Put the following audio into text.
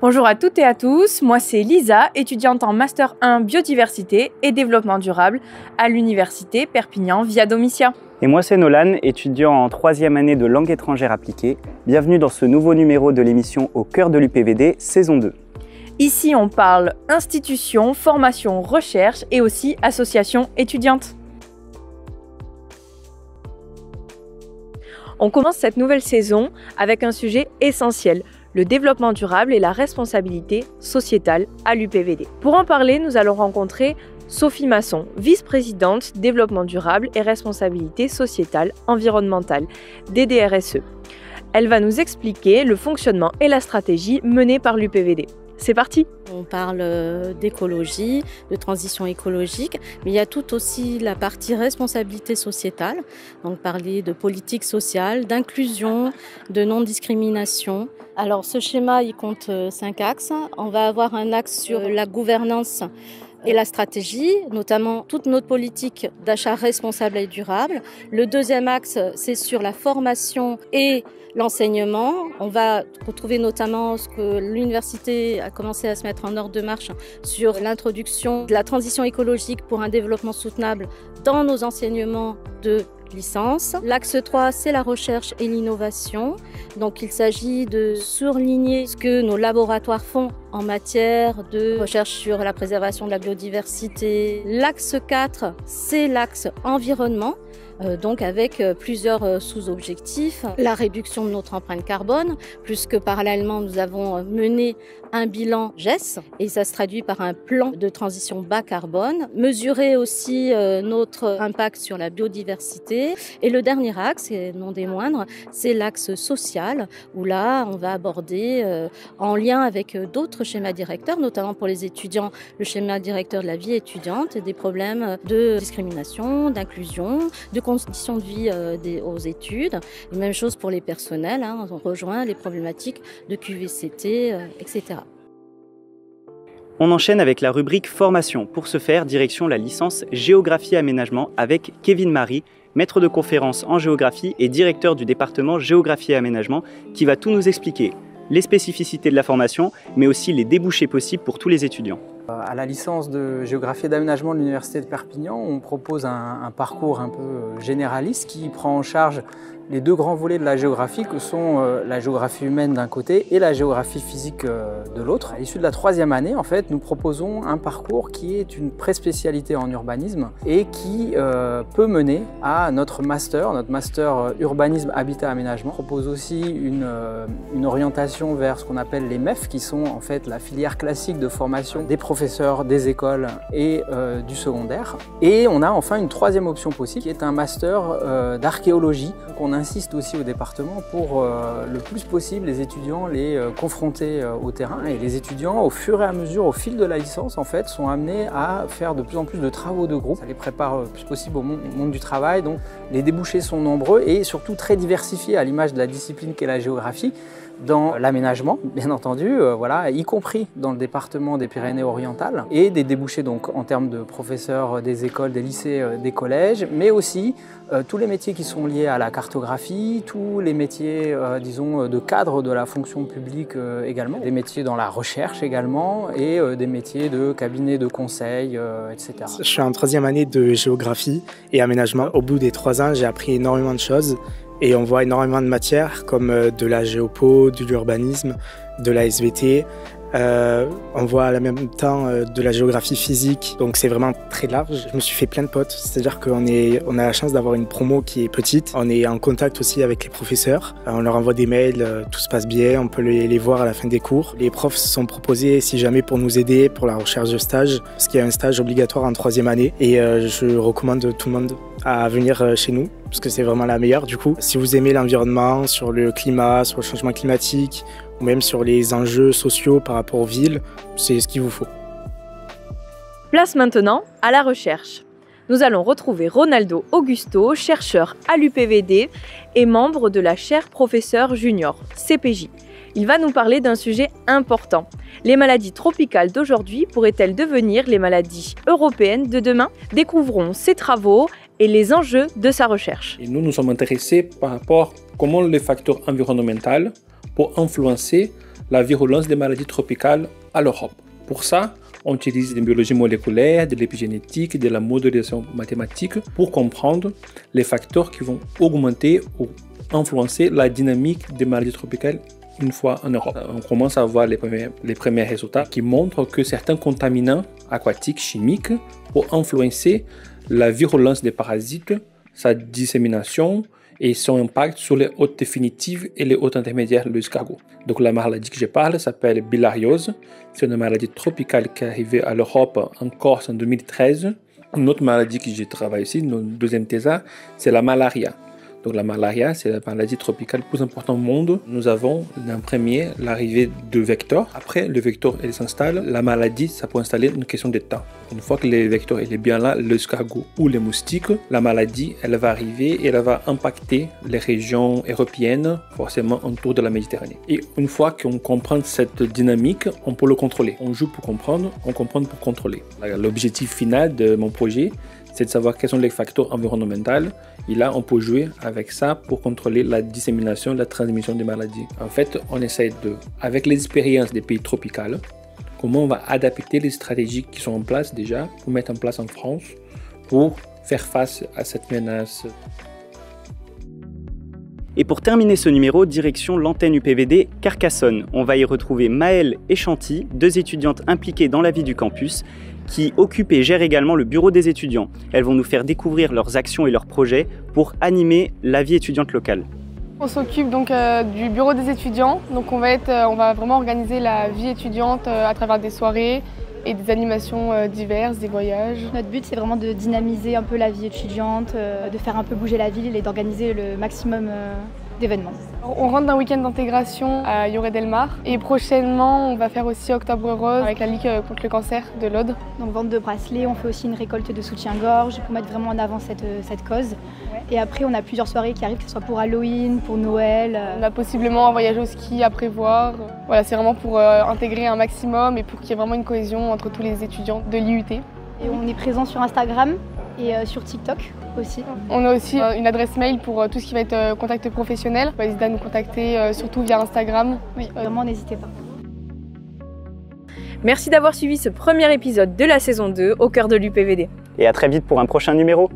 Bonjour à toutes et à tous, moi c'est Lisa, étudiante en Master 1 Biodiversité et Développement Durable à l'Université Perpignan Via Domitia. Et moi c'est Nolan, étudiant en 3e année de langue étrangère appliquée. Bienvenue dans ce nouveau numéro de l'émission Au cœur de l'UPVD, saison 2. Ici on parle institutions, formation, recherche et aussi associations étudiantes. On commence cette nouvelle saison avec un sujet essentiel, le développement durable et la responsabilité sociétale à l'UPVD. Pour en parler, nous allons rencontrer Sophie Masson, vice-présidente développement durable et responsabilité sociétale environnementale, DDRSE. Elle va nous expliquer le fonctionnement et la stratégie menée par l'UPVD. C'est parti! On parle d'écologie, de transition écologique, mais il y a tout aussi la partie responsabilité sociétale, donc parler de politique sociale, d'inclusion, de non-discrimination. Alors ce schéma, il compte 5 axes. On va avoir un axe sur la gouvernance et la stratégie, notamment toute notre politique d'achat responsable et durable. Le deuxième axe, c'est sur la formation et l'enseignement. On va retrouver notamment ce que l'université a commencé à se mettre en ordre de marche sur l'introduction de la transition écologique pour un développement soutenable dans nos enseignements de licence. L'axe 3, c'est la recherche et l'innovation. Donc il s'agit de surligner ce que nos laboratoires font en matière de recherche sur la préservation de la biodiversité. L'axe 4, c'est l'axe environnement. Donc avec plusieurs sous-objectifs, la réduction de notre empreinte carbone, puisque parallèlement nous avons mené un bilan GES et ça se traduit par un plan de transition bas carbone, mesurer aussi notre impact sur la biodiversité et le dernier axe, et non des moindres, c'est l'axe social où là on va aborder en lien avec d'autres schémas directeurs, notamment pour les étudiants, le schéma directeur de la vie étudiante et des problèmes de discrimination, d'inclusion, de conditions de vie aux études. Et même chose pour les personnels, on rejoint les problématiques de QVCT, etc. On enchaîne avec la rubrique formation. Pour ce faire, direction la licence Géographie et Aménagement avec Kevin Marie, maître de conférence en géographie et directeur du département Géographie et Aménagement, qui va tout nous expliquer. Les spécificités de la formation, mais aussi les débouchés possibles pour tous les étudiants. À la licence de géographie et d'aménagement de l'Université de Perpignan, on propose un parcours un peu généraliste qui prend en charge les deux grands volets de la géographie que sont la géographie humaine d'un côté et la géographie physique de l'autre. À l'issue de la 3e année, en fait, nous proposons un parcours qui est une pré-spécialité en urbanisme et qui peut mener à notre master urbanisme, habitat, aménagement. On propose aussi une orientation vers ce qu'on appelle les MEF, qui sont en fait la filière classique de formation des professeurs, des écoles et du secondaire. Et on a enfin une 3e option possible qui est un master d'archéologie. On insiste aussi au département pour le plus possible les étudiants les confronter au terrain, et les étudiants au fur et à mesure, au fil de la licence en fait, sont amenés à faire de plus en plus de travaux de groupe. Ça les prépare le plus possible au monde du travail, donc les débouchés sont nombreux et surtout très diversifiés à l'image de la discipline qu'est la géographie. Dans l'aménagement, bien entendu, y compris dans le département des Pyrénées-Orientales, et des débouchés donc en termes de professeurs des écoles, des lycées, des collèges, mais aussi tous les métiers qui sont liés à la cartographie, tous les métiers, de cadre de la fonction publique également, des métiers dans la recherche également, et des métiers de cabinet de conseil, etc. Je suis en 3e année de géographie et aménagement. Au bout des 3 ans, j'ai appris énormément de choses. Et on voit énormément de matières comme de la géopo, de l'urbanisme, de la SVT. On voit en même temps de la géographie physique, donc c'est vraiment très large. Je me suis fait plein de potes, c'est-à-dire qu'on a la chance d'avoir une promo qui est petite. On est en contact aussi avec les professeurs, on leur envoie des mails, tout se passe bien, on peut les voir à la fin des cours. Les profs se sont proposés si jamais pour nous aider pour la recherche de stage, parce qu'il y a un stage obligatoire en 3e année, et je recommande tout le monde à venir chez nous, parce que c'est vraiment la meilleure du coup. Si vous aimez l'environnement, sur le climat, sur le changement climatique, ou même sur les enjeux sociaux par rapport aux villes, c'est ce qu'il vous faut. Place maintenant à la recherche. Nous allons retrouver Ronaldo Augusto, chercheur à l'UPVD et membre de la chaire professeur junior, CPJ. Il va nous parler d'un sujet important. Les maladies tropicales d'aujourd'hui pourraient-elles devenir les maladies européennes de demain? Découvrons ses travaux et les enjeux de sa recherche. Et nous sommes intéressés par rapport à comment les facteurs environnementaux peuvent influencer la virulence des maladies tropicales à l'Europe. Pour ça, on utilise des biologies moléculaires, de l'épigénétique, de la modélisation mathématique pour comprendre les facteurs qui vont augmenter ou influencer la dynamique des maladies tropicales une fois en Europe. On commence à voir les premiers résultats qui montrent que certains contaminants aquatiques chimiques vont influencer la virulence des parasites, sa dissémination et son impact sur les hôtes définitives et les hôtes intermédiaires de l'escargot. Donc la maladie que je parle s'appelle bilharziose. C'est une maladie tropicale qui est arrivée à l'Europe en Corse en 2013. Une autre maladie que j'ai travaillé ici, notre deuxième thèse, c'est la malaria. Donc la malaria, c'est la maladie tropicale plus importante au monde. Nous avons en premier l'arrivée de vecteurs. Après, le vecteur s'installe. La maladie, ça peut installer une question de temps. Une fois que le vecteur est bien là, l'escargot ou les moustiques, la maladie, elle va arriver et elle va impacter les régions européennes, forcément autour de la Méditerranée. Et une fois qu'on comprend cette dynamique, on peut le contrôler. On joue pour comprendre, on comprend pour contrôler. L'objectif final de mon projet, c'est de savoir quels sont les facteurs environnementaux. Et là, on peut jouer avec ça pour contrôler la dissémination, la transmission des maladies. En fait, on essaie avec les expériences des pays tropicaux, comment on va adapter les stratégies qui sont en place déjà, pour mettre en place en France, pour faire face à cette menace. Et pour terminer ce numéro, direction l'antenne UPVD Carcassonne. On va y retrouver Maëlle et Chanty, deux étudiantes impliquées dans la vie du campus, qui occupent et gèrent également le bureau des étudiants. Elles vont nous faire découvrir leurs actions et leurs projets pour animer la vie étudiante locale. On s'occupe donc du bureau des étudiants. Donc on va vraiment organiser la vie étudiante à travers des soirées et des animations diverses, des voyages. Notre but, c'est vraiment de dynamiser un peu la vie étudiante, de faire un peu bouger la ville et d'organiser le maximum d'événements. On rentre d'un week-end d'intégration à Lloret-Delmar et prochainement on va faire aussi Octobre Rose avec la Ligue contre le cancer de l'Aude. Donc vente de bracelets, on fait aussi une récolte de soutien-gorge pour mettre vraiment en avant cette cause. Et après on a plusieurs soirées qui arrivent, que ce soit pour Halloween, pour Noël. On a possiblement un voyage au ski à prévoir. Voilà, c'est vraiment pour intégrer un maximum et pour qu'il y ait vraiment une cohésion entre tous les étudiants de l'IUT. Et on est présent sur Instagram et sur TikTok aussi. On a aussi une adresse mail pour tout ce qui va être contact professionnel. N'hésitez à nous contacter surtout via Instagram. Oui, vraiment n'hésitez pas. Merci d'avoir suivi ce premier épisode de la saison 2 au cœur de l'UPVD. Et à très vite pour un prochain numéro.